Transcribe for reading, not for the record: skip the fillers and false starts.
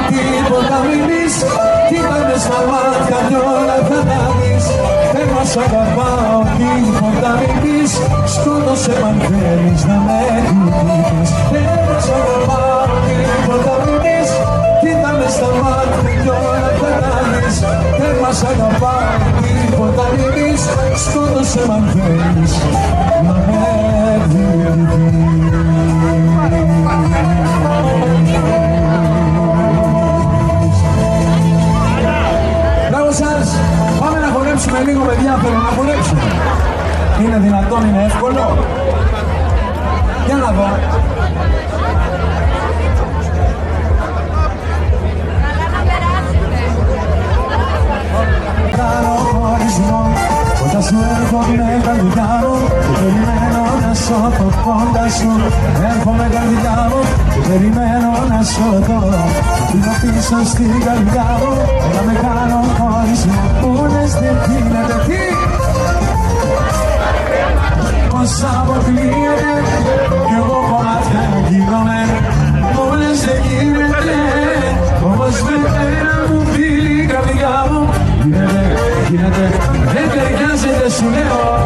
τίποτα μην πεις. Κοίτα μες στα μάτια κι όλα θα τα δεις. Εγώ σ' αγαπάω, τίποτα μην πεις. Σκότωσε μ' αν θέλεις να με κοιτήσεις. Εγώ σ' αγαπάω, τίποτα μην πεις. Κοίτα μες στα μάτια κι όλα θα τα δεις. Εγώ σ' αγαπάω, τίποτα μην πεις. Σκότωσε μ' αν θέλεις να με κοιτήσεις. Μπράβο σας! Πάμε να χορέψουμε λίγο, παιδιά, θέλω να χορέψουμε. Είναι δυνατόν, είναι εύκολο? Για να δω. Κάνω χωρισμό, όταν σου έρχομαι καρδιά μου και περιμένω να σώθω κοντά σου. Έρχομαι καρδιά μου και περιμένω να σώθω. Αφήνω πίσω στην καρδιά μου να με κάνω χωρισμό. Που λες δεν γίνεται τι? Πως αποκλείεται κι εγώ κομμάτια να γίνομαι. Που λες δεν γίνεται, όμως με πέρα μου φίλη η καρδιά μου. Γίνεται, δεν ταιριάζεται σου λέω.